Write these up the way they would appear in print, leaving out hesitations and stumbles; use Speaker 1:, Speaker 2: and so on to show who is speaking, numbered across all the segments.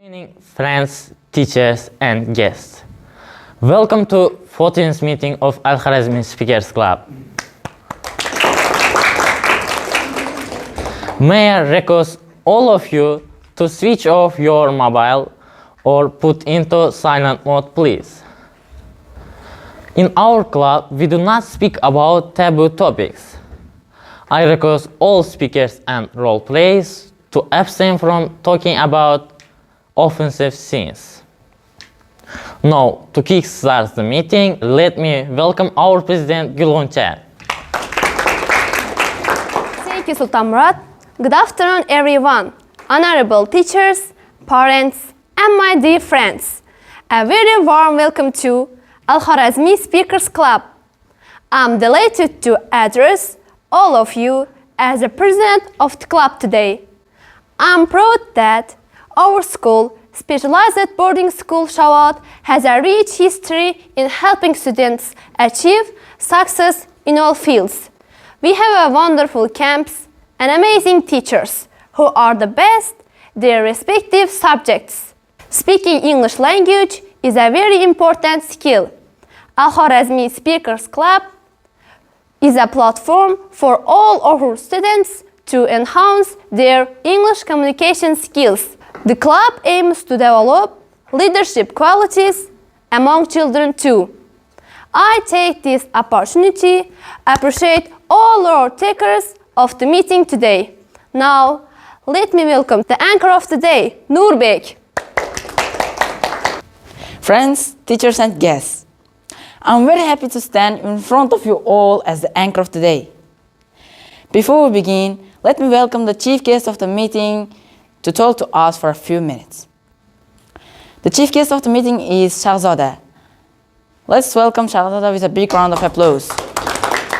Speaker 1: Evening, friends, teachers, and guests. Welcome to 14th meeting of Al-Khorezmi Speakers Club. May I request all of you to switch off your mobile or put into silent mode, please. In our club, we do not speak about taboo topics. I request all speakers and role players to abstain from talking about offensive scenes. Now, to kickstart the meeting, let me welcome our President Dilnura.
Speaker 2: Thank you, Sultan Murad. Good afternoon, everyone. Honorable teachers, parents, and my dear friends. A very warm welcome to Al-Khorezmi Speakers Club. I'm delighted to address all of you as the president of the club today. I'm proud that our school, specialized boarding school Shahzoda, has a rich history in helping students achieve success in all fields. We have a wonderful camps and amazing teachers who are the best in their respective subjects. Speaking English language is a very important skill. Al-Khorezmi Speakers Club is a platform for all our students to enhance their English communication skills. The club aims to develop leadership qualities among children too. I take this opportunity to appreciate all our takers of the meeting today. Now, let me welcome the anchor of the day, Nurbek.
Speaker 3: Friends, teachers, and guests, I'm very happy to stand in front of you all as the anchor of the day. Before we begin, let me welcome the chief guest of the meeting to talk to us for a few minutes. The chief guest of the meeting is Shahzoda. Let's welcome Shahzoda with a big round of applause.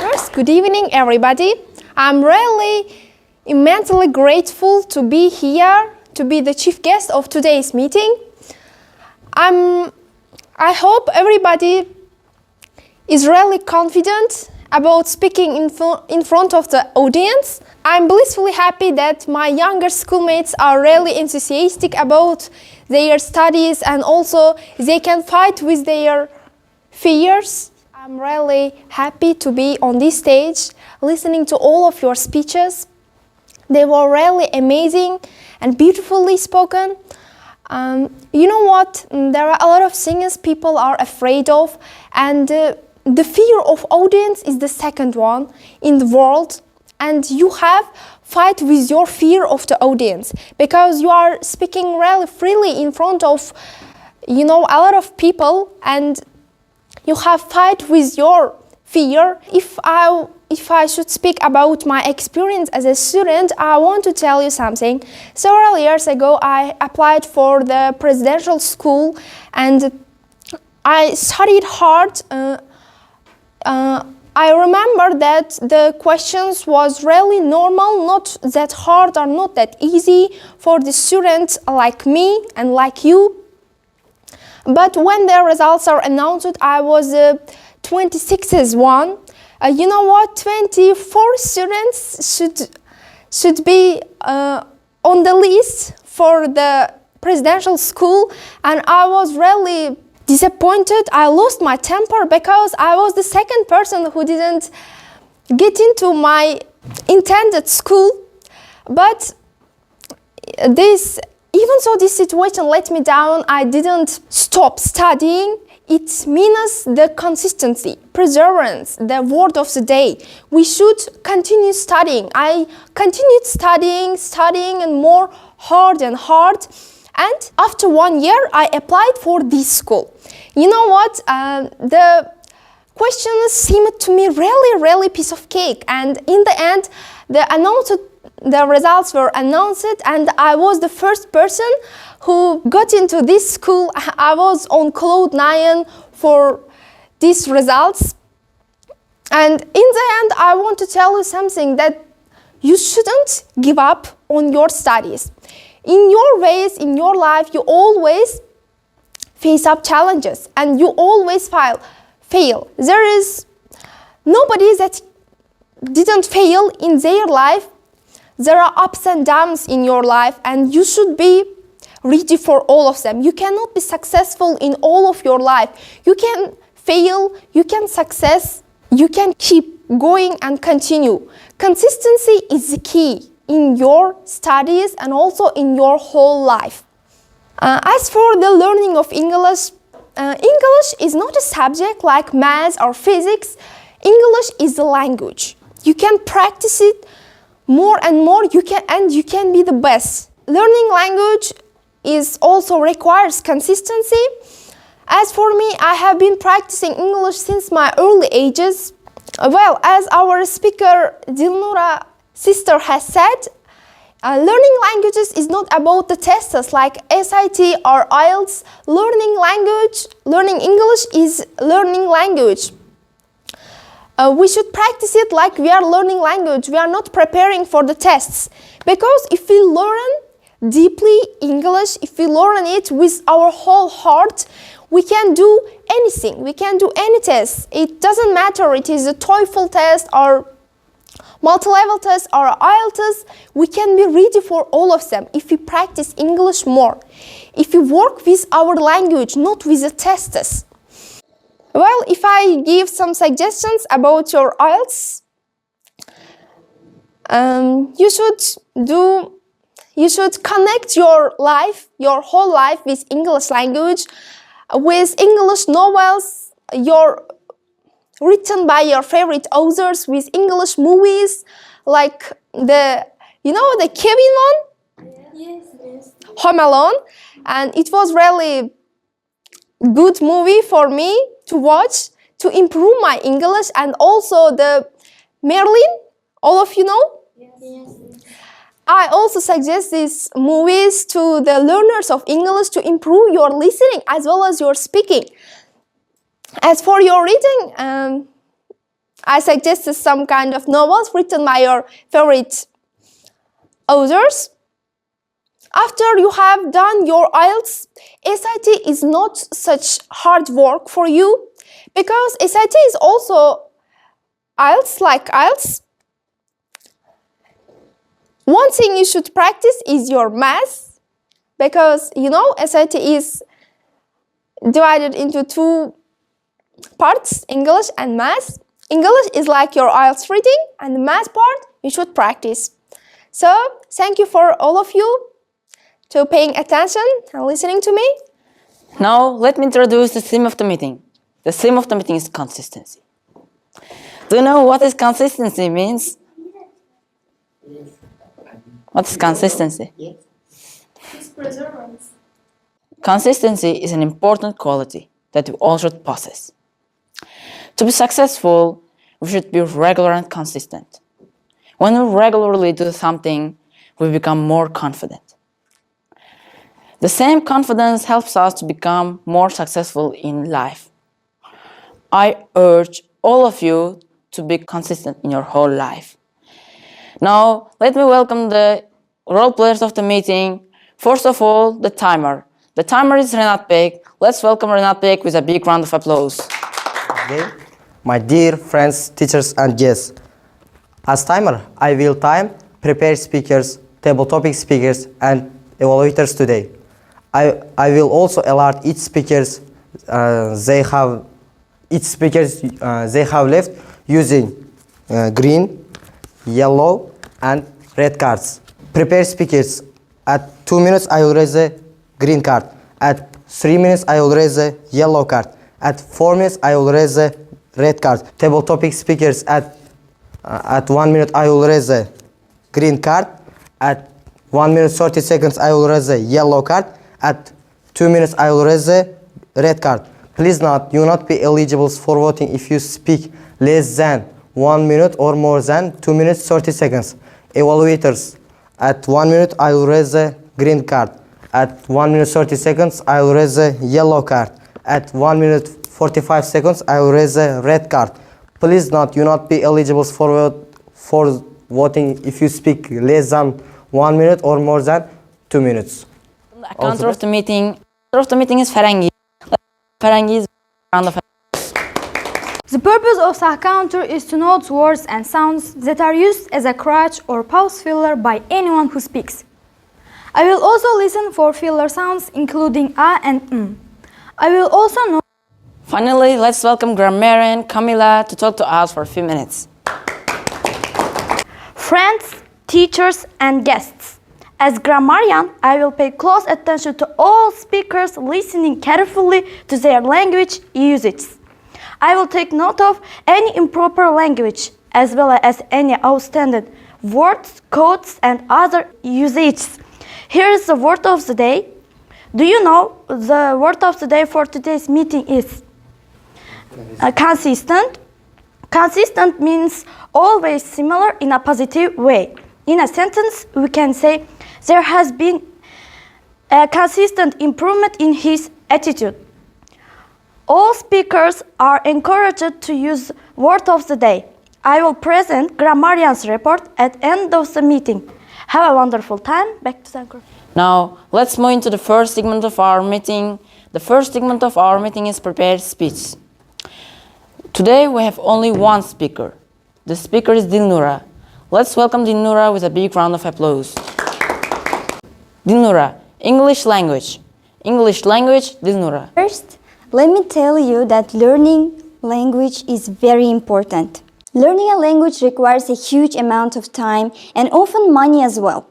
Speaker 4: First, good evening, everybody. I'm really immensely grateful to be here, to be the chief guest of today's meeting. I hope everybody is really confident about speaking in front of the audience. I'm blissfully happy that my younger schoolmates are really enthusiastic about their studies and also they can fight with their fears. I'm really happy to be on this stage listening to all of your speeches. They were really amazing and beautifully spoken. You know what? There are a lot of things people are afraid of, and the fear of audience is the second one in the world. And you have fight with your fear of the audience because you are speaking really freely in front of, a lot of people, and you have fight with your fear. If I should speak about my experience as a student, I want to tell you something. Several years ago, I applied for the presidential school and I studied hard. I remember that the questions was really normal, not that hard or not that easy for the students like me and like you. But when the results are announced, I was 26th one. You know what? 24 students should be on the list for the presidential school, and I was really disappointed. I lost my temper because I was the second person who didn't get into my intended school. But even though this situation let me down, I didn't stop studying. It means the consistency, perseverance, the word of the day. We should continue studying. I continued studying and more hard and hard. And after 1 year, I applied for this school. You know what? The questions seemed to me really piece of cake. And in the end, the results were announced, and I was the first person who got into this school. I was on cloud 9 for these results. And in the end, I want to tell you something, that you shouldn't give up on your studies. In your ways, in your life, you always face up challenges and you always fail. There is nobody that didn't fail in their life. There are ups and downs in your life, and you should be ready for all of them. You cannot be successful in all of your life. You can fail, you can success, you can keep going and continue. Consistency is the key in your studies and also in your whole life. As for the learning of English, English is not a subject like math or physics. English is the language. You can practice it more and more, you can be the best. Learning language also requires consistency. As for me, I have been practicing English since my early ages. Well, as our speaker Dilnura sister has said, learning languages is not about the tests like SAT or IELTS. Learning English is learning language. We should practice it like we are learning language. We are not preparing for the tests. Because if we learn deeply English, if we learn it with our whole heart, we can do anything. We can do any test. It doesn't matter. It is a TOEFL test or multi-level test or IELTS. We can be ready for all of them if we practice English more. If we work with our language, not with the tests. Well, if I give some suggestions about your IELTS, you should connect your life, your whole life with English language, with English novels, written by your favorite authors, with English movies, like the Kevin one? Yes. Home Alone. And it was really good movie for me to watch to improve my English, and also the Merlin, all of you know? Yes. I also suggest these movies to the learners of English to improve your listening as well as your speaking. As for your reading, I suggested some kind of novels written by your favorite authors. After you have done your IELTS, SAT is not such hard work for you, because SAT is also IELTS like IELTS. One thing you should practice is your math, because SAT is divided into two parts, English and math. English is like your IELTS reading, and the math part you should practice. So, thank you for all of you to paying attention and listening to me.
Speaker 3: Now, let me introduce the theme of the meeting. The theme of the meeting is consistency. Do you know what is consistency means?
Speaker 5: Yes.
Speaker 3: What is consistency?
Speaker 5: Yes.
Speaker 4: It's perseverance.
Speaker 3: Consistency is an important quality that we all should possess. To be successful, we should be regular and consistent. When we regularly do something, we become more confident. The same confidence helps us to become more successful in life. I urge all of you to be consistent in your whole life. Now, let me welcome the role players of the meeting. First of all, the timer. The timer is Renat Bek. Let's welcome Renat Bek with a big round of applause.
Speaker 6: Okay. My dear friends, teachers and guests, as timer, I will prepare speakers, table topic speakers and evaluators today. I will also alert each speakers they have left using green, yellow and red cards. Prepare speakers. At 2 minutes I will raise a green card. At 3 minutes I will raise a yellow card. At 4 minutes I will raise a red card. Table topic speakers at 1 minute I will raise a green card. At 1 minute 30 seconds I will raise a yellow card. At 2 minutes I will raise a red card. Please note, you will not be eligible for voting if you speak less than 1 minute or more than 2 minutes 30 seconds. Evaluators, at 1 minute I will raise a green card. At 1 minute 30 seconds I will raise a yellow card. At 1 minute 45 seconds I will raise a red card. Please note, you will not be eligible for voting if you speak less than 1 minute or more than 2 minutes.
Speaker 3: The counter of the meeting is Ferengi. Ferengi is round of applause.
Speaker 7: The purpose of the counter is to note words and sounds that are used as a crutch or pause filler by anyone who speaks. I will also listen for filler sounds including a and I will also know.
Speaker 3: Finally, let's welcome grammarian Camila to talk to us for a few minutes.
Speaker 8: Friends, teachers, and guests. As grammarian, I will pay close attention to all speakers, listening carefully to their language usage. I will take note of any improper language, as well as any outstanding words, quotes, and other usages. Here is the word of the day. Do you know the word of the day for today's meeting is consistent? Consistent means always similar in a positive way. In a sentence, we can say, there has been a consistent improvement in his attitude. All speakers are encouraged to use word of the day. I will present grammarian's report at the end of the meeting. Have a wonderful time. Back to Sankur.
Speaker 3: Now, let's move into the first segment of our meeting. The first segment of our meeting is prepared speech. Today, we have only one speaker. The speaker is Dilnura. Let's welcome Dilnura with a big round of applause. Dilnura, English language. English language, Dilnura.
Speaker 9: First, let me tell you that learning language is very important. Learning a language requires a huge amount of time and often money as well.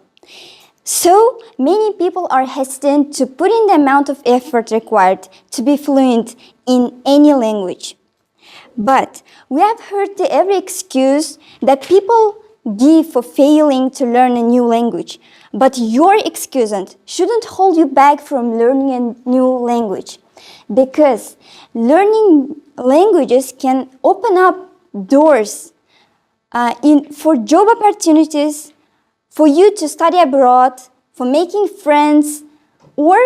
Speaker 9: So, many people are hesitant to put in the amount of effort required to be fluent in any language. But we have heard every excuse that people give for failing to learn a new language. But your excuse shouldn't hold you back from learning a new language. Because learning languages can open up doors for job opportunities, for you to study abroad, for making friends, or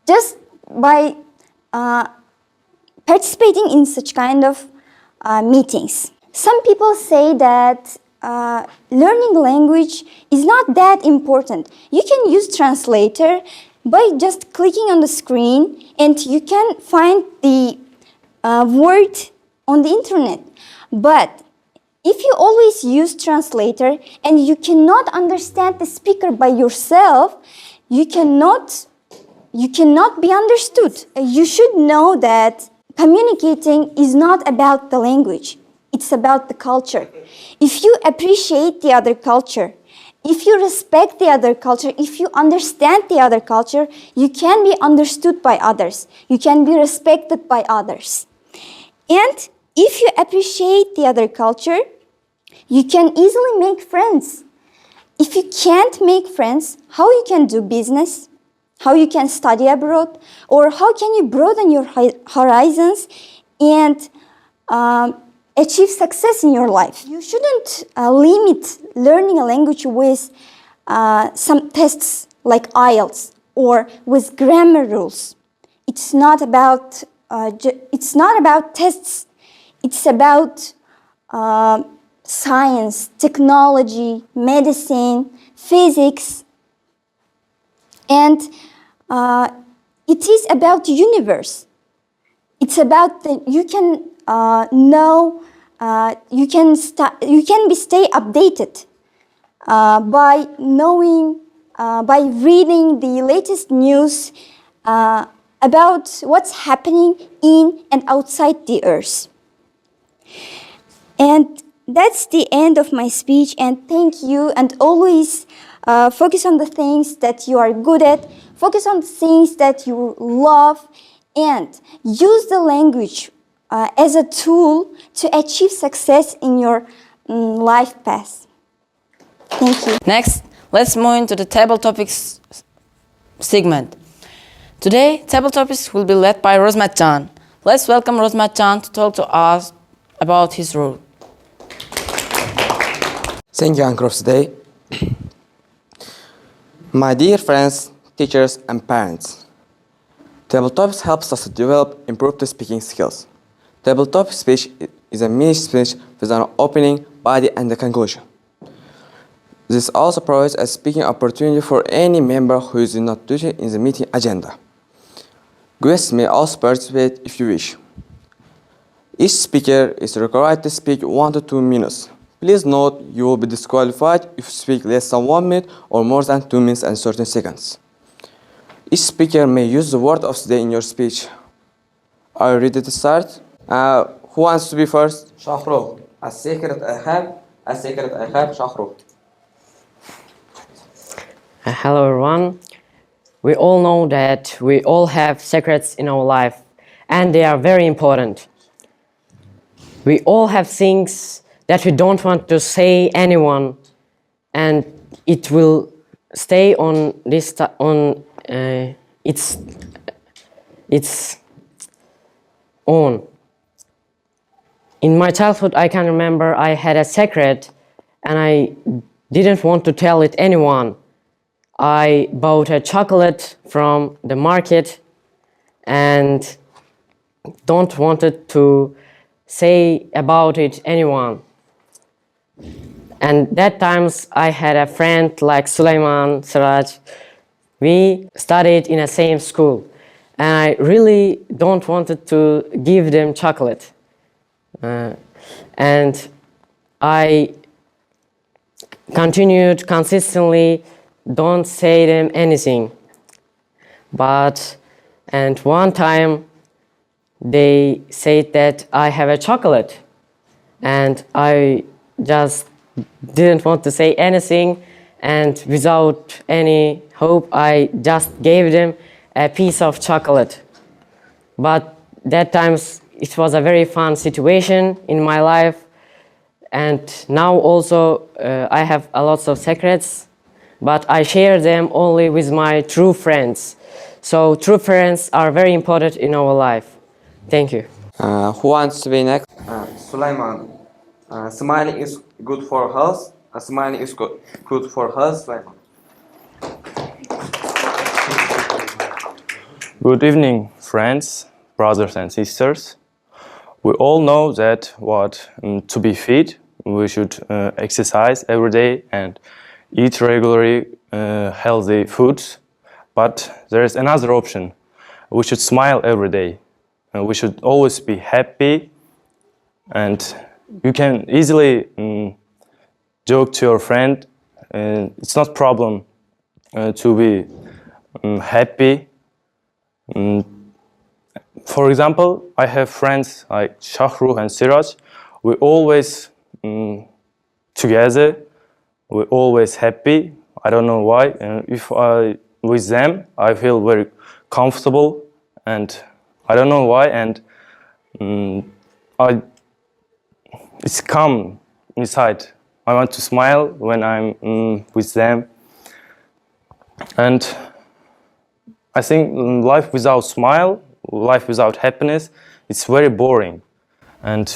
Speaker 9: just by participating in such kind of meetings. Some people say that learning language is not that important. You can use translator by just clicking on the screen and you can find the word on the internet. But if you always use translator and you cannot understand the speaker by yourself, you cannot be understood. You should know that communicating is not about the language. It's about the culture. If you appreciate the other culture, if you respect the other culture, if you understand the other culture, you can be understood by others. You can be respected by others. And if you appreciate the other culture, you can easily make friends. If you can't make friends, how you can do business? How you can study abroad? Or how can you broaden your horizons and achieve success in your life? You shouldn't limit learning a language with some tests like IELTS or with grammar rules. It's not about tests. It's about science, technology, medicine, physics, and it is about the universe. It's about you can know. You can stay updated by knowing, by reading the latest news about what's happening in and outside the earth. And that's the end of my speech, and thank you, and always focus on the things that you are good at, focus on the things that you love, and use the language as a tool to achieve success in your life path. Thank you.
Speaker 3: Next, let's move into the table topics segment. Today, table topics will be led by Rozmatjan. Let's welcome Rozmatjan to talk to us about his role.
Speaker 10: Thank you, Anchor of the Day. My dear friends, teachers, and parents, Tabletop helps us to develop improved speaking skills. Tabletop speech is a mini speech with an opening, body, and a conclusion. This also provides a speaking opportunity for any member who is not duty in the meeting agenda. Guests may also participate if you wish. Each speaker is required to speak 1 to 2 minutes. Please note you will be disqualified if you speak less than 1 minute or more than 2 minutes and 30 seconds. Each speaker may use the word of the day in your speech. Are you ready to start? Who wants to be first?
Speaker 6: شهرو السكرت أخاب شهرو.
Speaker 11: Hello everyone. We all know that we all have secrets in our life and they are very important. We all have things that we don't want to say anyone and it will stay on this its own. In my childhood, I can remember I had a secret and I didn't want to tell it anyone. I bought a chocolate from the market and don't wanted to say about it anyone. And that times I had a friend like Sulaiman, Siraj. We studied in the same school and I really don't wanted to give them chocolate. And I continued consistently don't say them anything. And one time they said that I have a chocolate and I just didn't want to say anything, and without any hope I just gave them a piece of chocolate. But that times it was a very fun situation in my life, and now also I have a lot of secrets, but I share them only with my true friends. So true friends are very important in our life. Thank you.
Speaker 10: Who wants to be next?
Speaker 6: Sulaiman. Smiling is good for health. Smiling is good for health. Sulaiman.
Speaker 12: Good evening, friends, brothers and sisters. We all know that to be fit, we should exercise every day and eat regularly healthy foods. But there is another option. We should smile every day. We should always be happy, and you can easily joke to your friend. It's not problem to be happy. For example, I have friends like Shahru and Siraj. We always together. We're always happy. I don't know why. And if I with them, I feel very comfortable, and I don't know why. And it's calm inside. I want to smile when I'm with them. And I think life without smile, life without happiness, it's very boring. And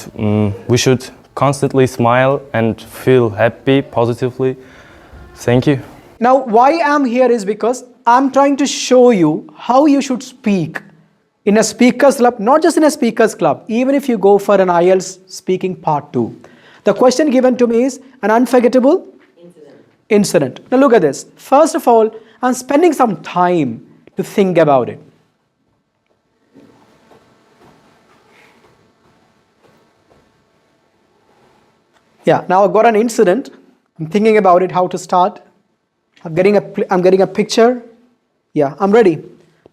Speaker 12: we should constantly smile and feel happy, positively. Thank you.
Speaker 13: Now, why I'm here is because I'm trying to show you how you should speak in a speakers club, not just in a speakers club, even if you go for an IELTS speaking part 2. The question given to me is an unforgettable incident. Now look at this. First of all, I'm spending some time to think about it. Yeah, now I've got an incident. I'm thinking about it, how to start. I'm getting a picture. Yeah, I'm ready.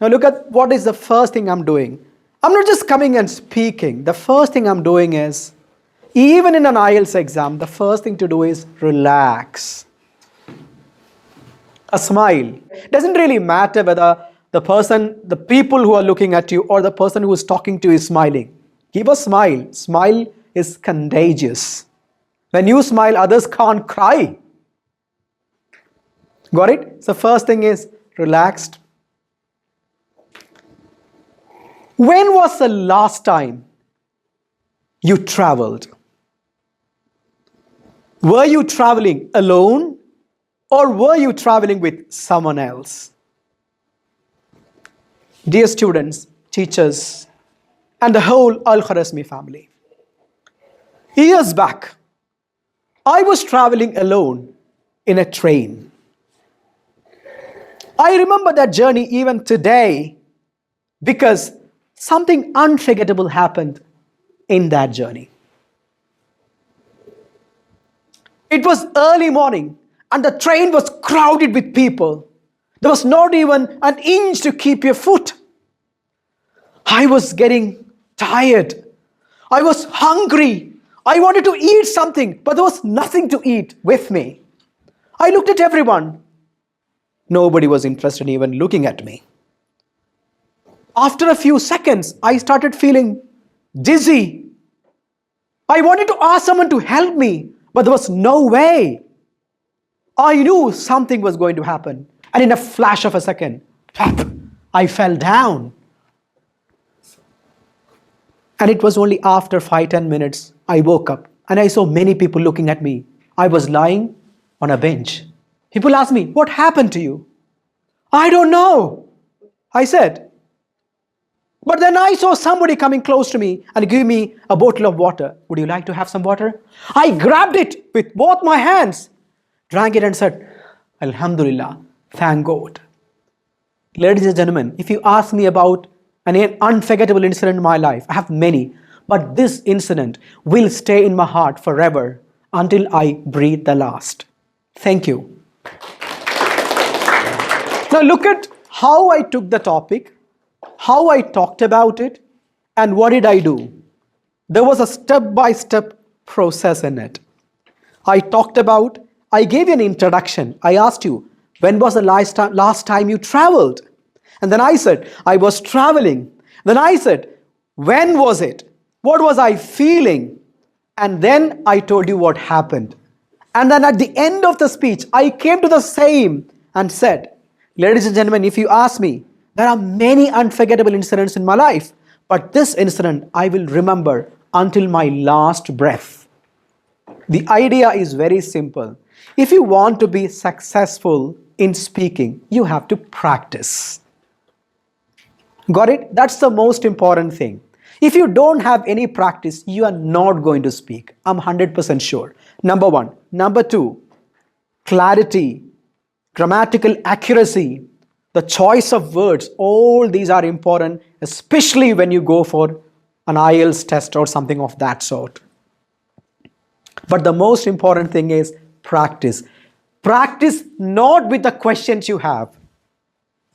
Speaker 13: Now look at what is the first thing I'm doing. I'm not just coming and speaking. The first thing I'm doing is, even in an IELTS exam, the first thing to do is relax. A smile. Doesn't really matter whether the people who are looking at you or the person who is talking to you is smiling. Keep a smile. Smile is contagious. When you smile, others can't cry. Got it? So first thing is relaxed. When was the last time you traveled? Were you traveling alone or were you traveling with someone else? Dear students, teachers, and the whole Al-Khorezmi family, years back, I was traveling alone in a train. I remember that journey even today because something unforgettable happened in that journey. It was early morning and the train was crowded with people. There was not even an inch to keep your foot. I was getting tired. I was hungry. I wanted to eat something, but there was nothing to eat with me. I looked at everyone. Nobody was interested in even looking at me. After a few seconds, I started feeling dizzy. I wanted to ask someone to help me, but there was no way. I knew something was going to happen. And in a flash of a second, I fell down. And it was only after 5-10 minutes, I woke up and I saw many people looking at me. I was lying on a bench. People asked me, what happened to you? I don't know, I said. But then I saw somebody coming close to me and give me a bottle of water. Would you like to have some water? I grabbed it with both my hands, drank it and said, Alhamdulillah, thank God. Ladies and gentlemen, if you ask me about an unforgettable incident in my life, I have many, but this incident will stay in my heart forever until I breathe the last. Thank you. Now look at how I took the topic, how I talked about it, and what did I do? There was a step-by-step process in it. I gave you an introduction. I asked you, when was the last time you traveled? And then I said, I was traveling. Then I said, when was it? What was I feeling? And then I told you what happened. And then at the end of the speech, I came to the same and said, ladies and gentlemen, if you ask me, there are many unforgettable incidents in my life, but this incident I will remember until my last breath. The idea is very simple. If you want to be successful in speaking, you have to practice. Got it? That's the most important thing. If you don't have any practice, you are not going to speak. I'm 100% sure. Number one. Number two, clarity, grammatical accuracy, the choice of words, all these are important, especially when you go for an IELTS test or something of that sort. But the most important thing is practice. Practice not with the questions you have.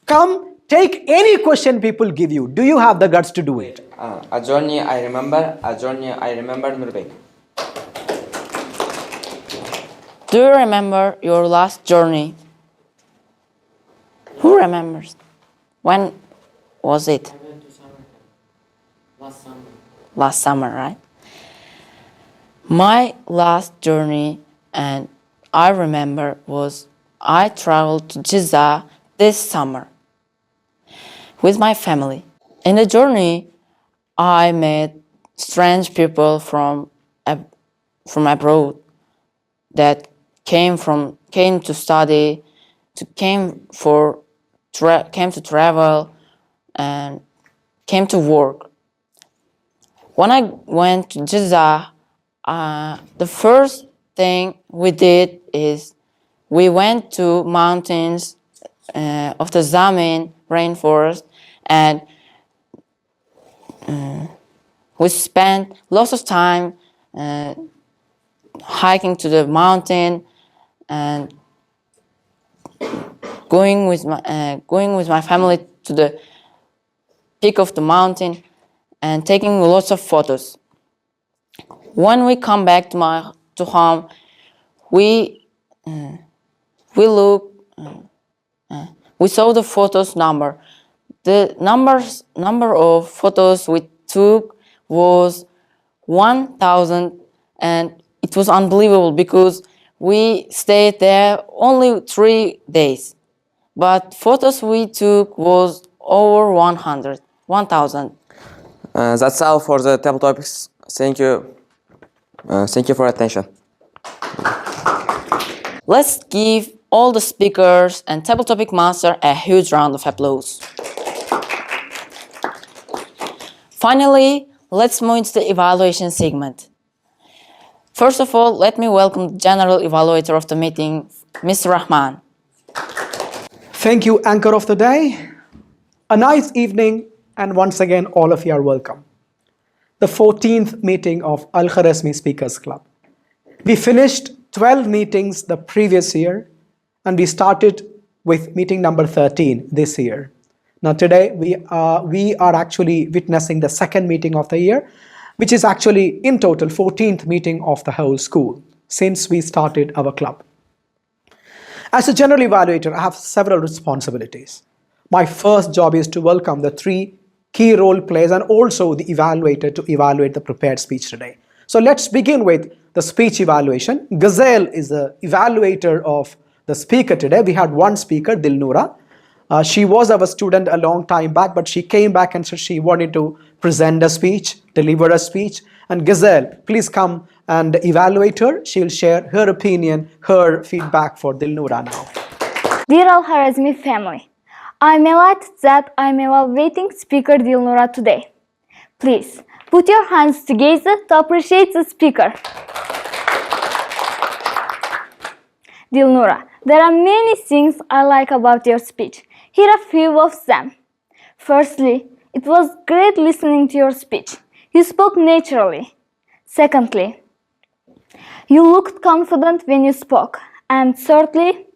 Speaker 13: Come, take any question people give you. Do you have the guts to do it?
Speaker 10: A journey I remember, Nurbek.
Speaker 3: Do you remember your last journey? Who remembers? When was it?
Speaker 11: I went to summer camp. Last summer.
Speaker 3: Last summer, right? My last journey, and I remember, was I traveled to Jeddah this summer with my family. In the journey, I met strange people from abroad that came to study, came to travel, and came to work. When I went to Jeddah, the first thing we did is we went to mountains of the Zamin rainforest, and we spent lots of time hiking to the mountain and going with my family to the peak of the mountain and taking lots of photos. When we come back to home, we saw the photos number. The number of photos we took was 1,000, and it was unbelievable because we stayed there only 3 days. But photos we took was over 1,000.
Speaker 10: That's all for the table topics. Thank you. Thank you for attention.
Speaker 3: Let's give all the speakers and table topic master a huge round of applause. Finally, let's move into the evaluation segment. First of all, let me welcome the general evaluator of the meeting, Mr. Rahman.
Speaker 13: Thank you, anchor of the day. A nice evening, and once again, all of you are welcome. The 14th meeting of Al-Khorezmi Speakers Club. We finished 12 meetings the previous year, and we started with meeting number 13 this year. Now today we are actually witnessing the second meeting of the year, which is actually in total 14th meeting of the whole school since we started our club. As a general evaluator, I have several responsibilities. My first job is to welcome the 3 key role players and also the evaluator to evaluate the prepared speech today. So let's begin with the speech evaluation. Gazelle is the evaluator of the speaker today. We had one speaker, Dilnura. She was our student a long time back, but she came back and said she wanted to present a speech, deliver a speech. And Gazelle, please come and evaluate her. She'll share her opinion, her feedback for Dilnura now.
Speaker 7: Dear Al-Khorezmi family, I'm delighted that I'm evaluating speaker Dilnura today. Please, put your hands together to appreciate the speaker. Dilnura, there are many things I like about your speech. Here are a few of them. Firstly, it was great listening to your speech. You spoke naturally. Secondly, you looked confident when you spoke. And thirdly,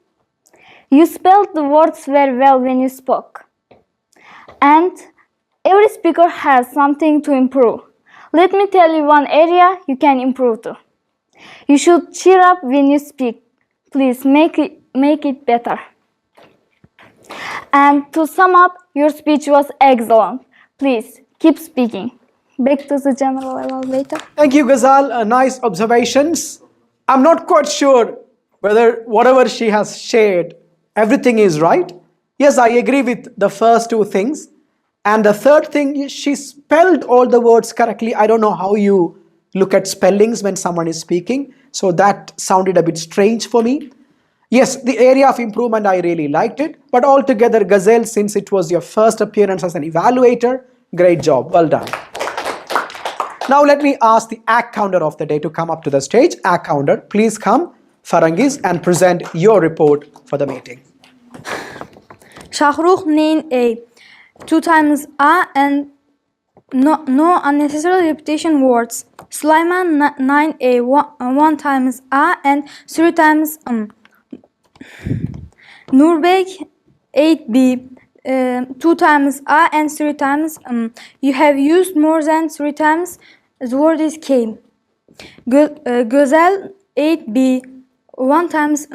Speaker 7: you spelled the words very well when you spoke. And every speaker has something to improve. Let me tell you one area you can improve to. You should cheer up when you speak. Please make it better. And to sum up, your speech was excellent. Please keep speaking. Back to the general evaluator.
Speaker 13: Thank you, Ghazal. Nice observations. I'm not quite sure whether whatever she has shared, everything is right. Yes, I agree with the first 2 things. And the third thing, she spelled all the words correctly. I don't know how you look at spellings when someone is speaking. So that sounded a bit strange for me. Yes, the area of improvement, I really liked it. But altogether, Gazelle, since it was your first appearance as an evaluator, great job. Well done. Now let me ask the act counter of the day to come up to the stage. Act counter, please come, Farangis, and present your report for the meeting.
Speaker 7: Shahrukh 9A, 2 times A and no unnecessary repetition words. Sulaiman 9A, 1 times A and 3 times Nurbek 8B, 2 times A and 3 times You have used more than 3 times the word is came. Güzel 8B, 1 times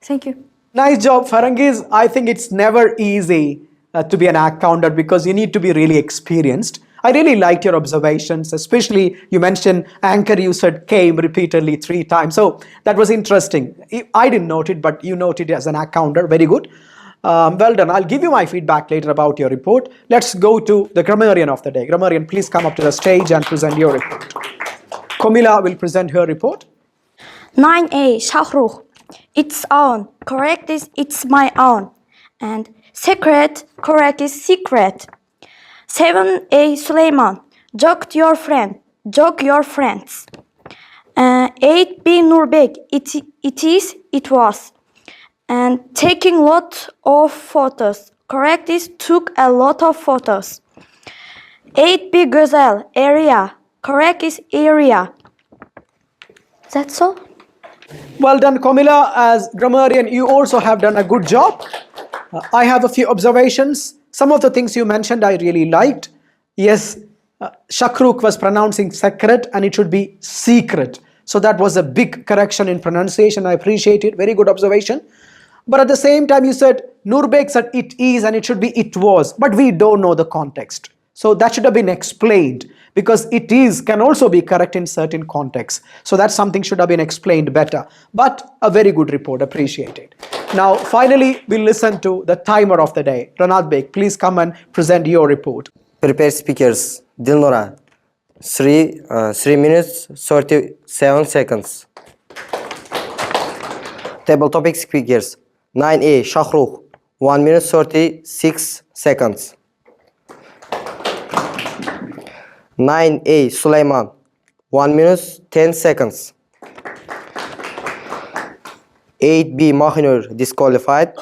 Speaker 7: Thank you.
Speaker 13: Nice job, Farangis. I think it's never easy to be an act counter because you need to be really experienced. I really liked your observations, especially you mentioned anchor, you said came repeatedly 3 times. So that was interesting. I didn't note it, but you noted it as an act counter. Very good. Well done. I'll give you my feedback later about your report. Let's go to the grammarian of the day. Grammarian, please come up to the stage and present your report. Komila will present her report.
Speaker 8: 9A, Shahrukh. It's own. Correct is it's my own. And secret, correct is secret. 7A, Sulaiman. Joke your friend. Joke your friends. 8B, Nurbek. It was. And taking lot of photos. Correct is took a lot of photos. 8B, Güzel. Area. Correct is area. That's all.
Speaker 13: Well done, Komila. As grammarian, you also have done a good job. I have a few observations. Some of the things you mentioned I really liked. Yes, Shahrukh was pronouncing secret and it should be secret. So that was a big correction in pronunciation. I appreciate it. Very good observation. But at the same time, you said Nurbek said it is and it should be it was. But we don't know the context. So that should have been explained because it is can also be correct in certain contexts. So that something should have been explained better. But a very good report. Appreciate it. Now, finally, we'll listen to the timer of the day. Ranat Beg, please come and present your report.
Speaker 6: Prepared speakers, Dilnura, 3 minutes, 37 seconds. Table topic speakers, 9A, Shahrukh, 1 minute, 36 seconds. 9A, Sulaiman, 1 minute, 10 seconds. 8B, Mahinur, disqualified.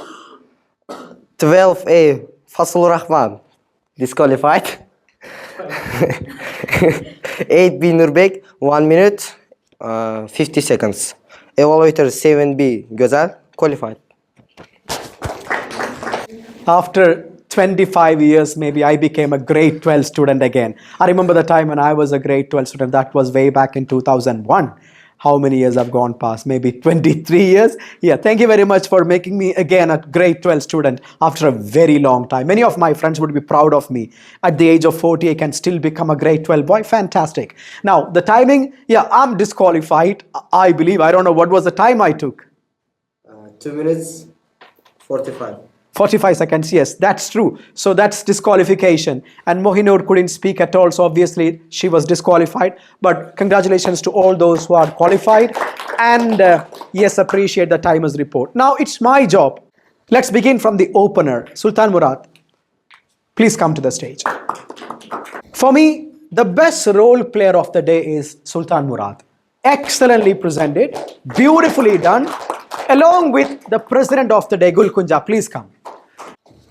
Speaker 6: 12A, Fasul Rahman, disqualified. 8B, Nurbek, 1 minute, 50 seconds. Evaluator 7B, Gözel, qualified.
Speaker 13: After 25 years, maybe I became a grade 12 student again. I remember the time when I was a grade 12 student. That was way back in 2001. How many years have gone past? Maybe 23 years? Yeah, thank you very much for making me again a grade 12 student after a very long time. Many of my friends would be proud of me. At the age of 40, I can still become a grade 12 boy. Fantastic. Now, the timing, yeah, I'm disqualified. I believe, I don't know what was the time I took.
Speaker 6: 2 minutes 45.
Speaker 13: 45 seconds, yes, that's true. So that's disqualification. And Mohinur couldn't speak at all, so obviously she was disqualified. But congratulations to all those who are qualified. And yes, appreciate the timer's report. Now it's my job. Let's begin from the opener. Sultan Murad, please come to the stage. For me, the best role player of the day is Sultan Murad. Excellently presented, beautifully done, along with the president of the day, Gul Kunja. Please come.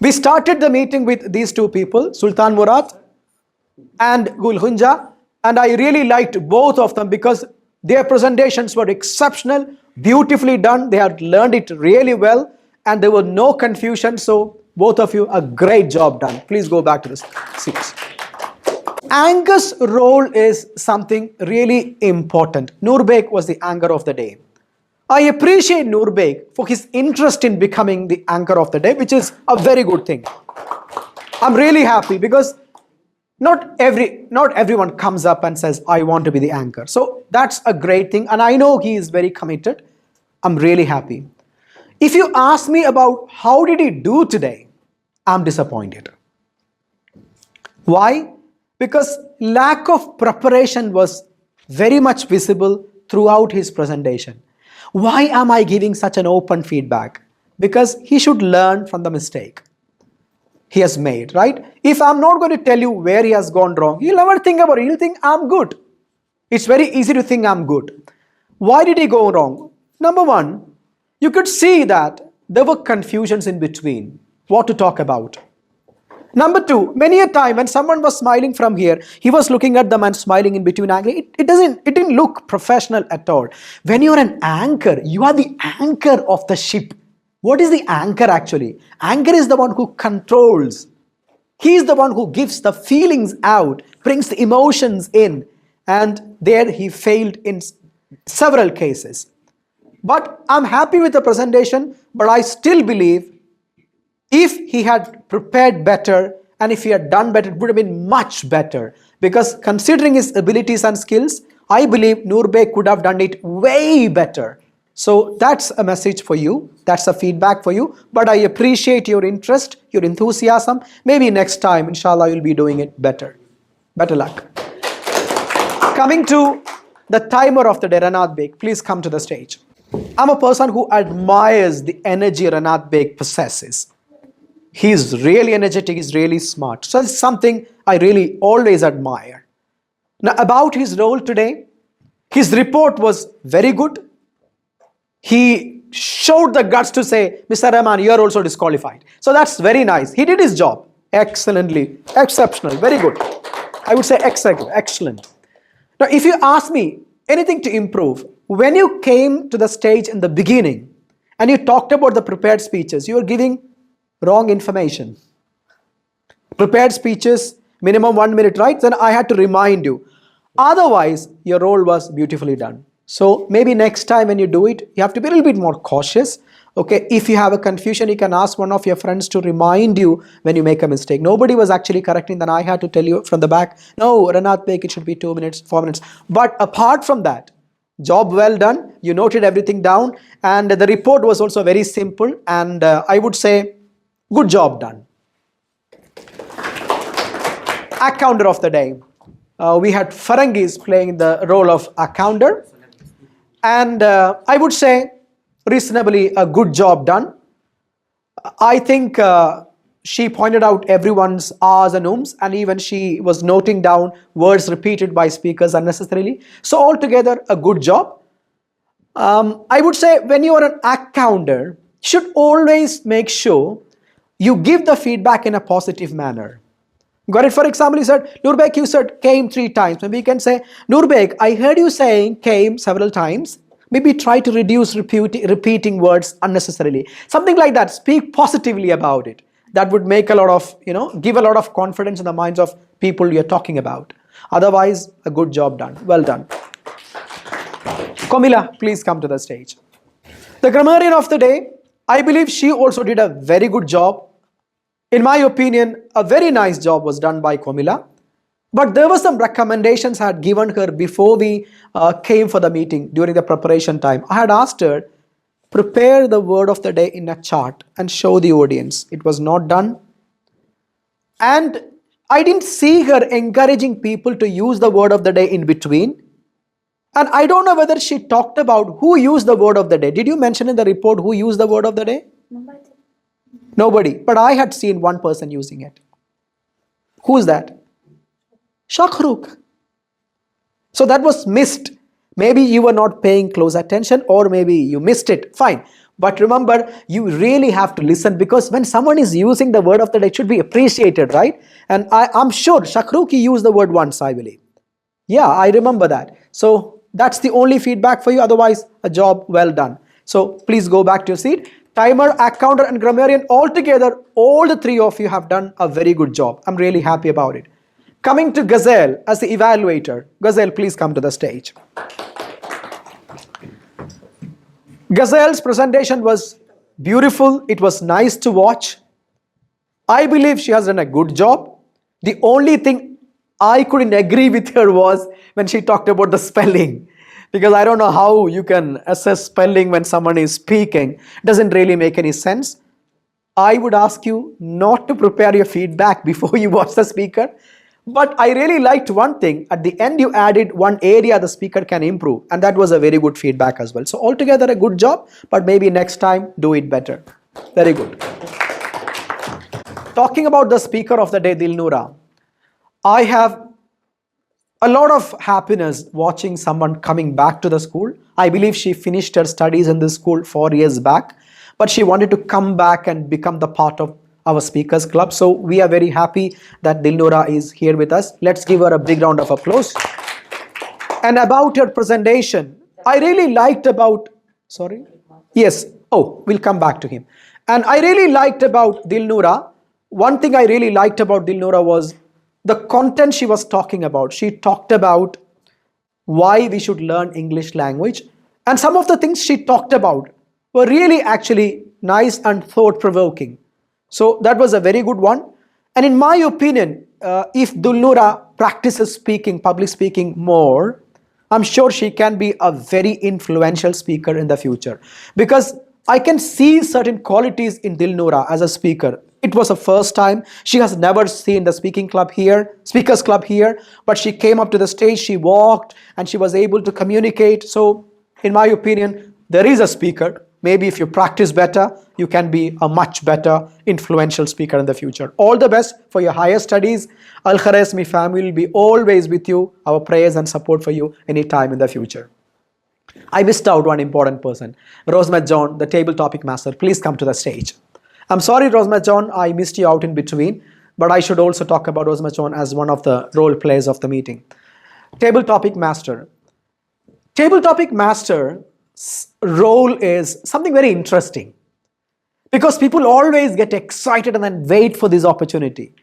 Speaker 13: We started the meeting with these two people, Sultan Murad and Gul Kunja, and I really liked both of them because their presentations were exceptional, beautifully done. They had learned it really well, and there were no confusion. So both of you, a great job done. Please go back to the seats. Anchor's role is something really important. Nurbek was the anchor of the day. I appreciate Nurbek for his interest in becoming the anchor of the day, which is a very good thing. I'm really happy because not everyone comes up and says, I want to be the anchor. So that's a great thing. And I know he is very committed. I'm really happy. If you ask me about how did he do today, I'm disappointed. Why? Because lack of preparation was very much visible throughout his presentation. Why am I giving such an open feedback? Because he should learn from the mistake he has made, right? If I'm not going to tell you where he has gone wrong, he'll never think about it. He'll think I'm good. It's very easy to think I'm good. Why did he go wrong? Number one, you could see that there were confusions in between what to talk about. Number two, many a time when someone was smiling from here, he was looking at them and smiling in between angles. It didn't look professional at all. When you're an anchor, you are the anchor of the ship. What is the anchor actually? Anchor is the one who controls. He is the one who gives the feelings out, brings the emotions in. And there he failed in several cases. But I'm happy with the presentation, but I still believe if he had prepared better and if he had done better, it would have been much better. Because considering his abilities and skills, I believe Nurbek could have done it way better. So that's a message for you. That's a feedback for you. But I appreciate your interest, your enthusiasm. Maybe next time, inshallah, you'll be doing it better. Better luck. Coming to the timer of the day, Ranat Beg, please come to the stage. I'm a person who admires the energy Ranat Beg possesses. He's really energetic, he's really smart. So it's something I really always admire. Now about his role today, his report was very good. He showed the guts to say, Mr. Rahman, you are also disqualified. So that's very nice. He did his job excellently, exceptional, very good. I would say excellent. Now if you ask me anything to improve, when you came to the stage in the beginning and you talked about the prepared speeches, you were giving wrong information. Prepared speeches, minimum 1 minute, right? Then I had to remind you. Otherwise, your role was beautifully done. So maybe next time when you do it, you have to be a little bit more cautious. Okay, if you have a confusion, you can ask one of your friends to remind you when you make a mistake. Nobody was actually correcting, then I had to tell you from the back, no, Ranat Beg, it should be 2 minutes, 4 minutes. But apart from that, job well done. You noted everything down, and the report was also very simple, and I would say good job done. Accounder of the day. We had Farangis playing the role of accounder. And I would say reasonably a good job done. I think she pointed out everyone's ahs and ums, and even she was noting down words repeated by speakers unnecessarily. So altogether a good job. I would say when you are an accounder, you should always make sure you give the feedback in a positive manner. Got it? For example, you said, Nurbek, you said came 3 times. Maybe you can say, Nurbek, I heard you saying came several times, Maybe try to reduce repeating words unnecessarily. Something like that. Speak positively about it. That would make a lot of, give a lot of confidence in the minds of people you're talking about. Otherwise, a good job done. Well done. Komila, please come to the stage. The grammarian of the day, I believe she also did a very good job. In my opinion, a very nice job was done by Komila. But there were some recommendations I had given her before we came for the meeting during the preparation time. I had asked her, prepare the word of the day in a chart and show the audience. It was not done. And I didn't see her encouraging people to use the word of the day in between. And I don't know whether she talked about who used the word of the day. Did you mention in the report who used the word of the day? Nobody. But I had seen one person using it. Who's that? Shahrukh. So that was missed. Maybe you were not paying close attention, or maybe you missed it. Fine. But remember, you really have to listen, because when someone is using the word of the day, it should be appreciated, right? And I'm sure Shahrukh used the word once, I believe. Yeah, I remember that. So that's the only feedback for you. Otherwise, a job well done. So please go back to your seat. Timer, accountant and grammarian, all together, all the three of you have done a very good job. I'm really happy about it. Coming to Gazelle as the evaluator. Gazelle, please come to the stage. Gazelle's presentation was beautiful. It was nice to watch. I believe she has done a good job. The only thing I couldn't agree with her was when she talked about the spelling. Because I don't know how you can assess spelling when someone is speaking. It doesn't really make any sense. I would ask you not to prepare your feedback before you watch the speaker. But I really liked one thing. At the end, you added one area the speaker can improve. And that was a very good feedback as well. So altogether, a good job. But maybe next time, do it better. Very good. Talking about the speaker of the day, Dilnura. I have a lot of happiness watching someone coming back to the school. I believe she finished her studies in this school 4 years back. But she wanted to come back and become the part of our Speakers Club. So we are very happy that Dilnura is here with us. Let's give her a big round of applause. And about her presentation, I really liked about, sorry? Yes, oh, we'll come back to him. And I really liked about Dilnura. One thing I really liked about Dilnura was the content she was talking about. She talked about why we should learn English language. And some of the things she talked about were really actually nice and thought-provoking. So that was a very good one. And in my opinion, if Dilnura practices speaking, public speaking more, I'm sure she can be a very influential speaker in the future. Because I can see certain qualities in Dilnura as a speaker. It was the first time. She has never seen the Speakers Club here, but she came up to the stage, she walked, and she was able to communicate. So in my opinion, there is a speaker. Maybe if you practice better, you can be a much better influential speaker in the future. All the best for your higher studies. Al-Khorezmi family will be always with you. Our prayers and support for you anytime in the future. I missed out one important person. Rosemat John, the table topic master. Please come to the stage. I'm sorry, Rosemat John, I missed you out in between. But I should also talk about Rosemat John as one of the role players of the meeting. Table topic master. Table topic master role is something very interesting, because people always get excited and then wait for this opportunity.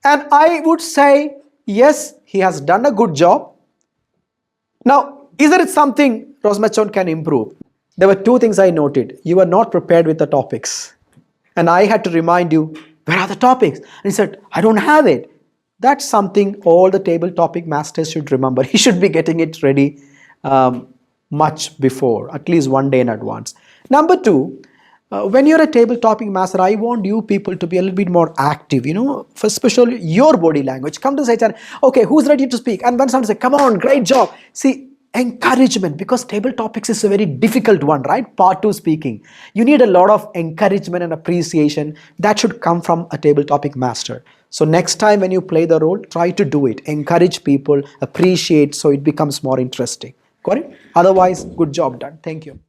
Speaker 13: And I would say, yes, he has done a good job. Now, is there something Rosemat John can improve? There were two things I noted. You were not prepared with the topics. And I had to remind you, where are the topics? And he said, I don't have it. That's something all the table topic masters should remember. He should be getting it ready much before, at least one day in advance. Number two, when you're a table topic master, I want you people to be a little bit more active, for especially your body language. Come to say, okay, who's ready to speak? And when someone says, come on, great job. See, encouragement, because table topics is a very difficult one, right? Part 2 speaking. You need a lot of encouragement and appreciation that should come from a table topic master. So next time when you play the role, try to do it. Encourage people, appreciate, so it becomes more interesting. Got it? Otherwise, good job done. Thank you.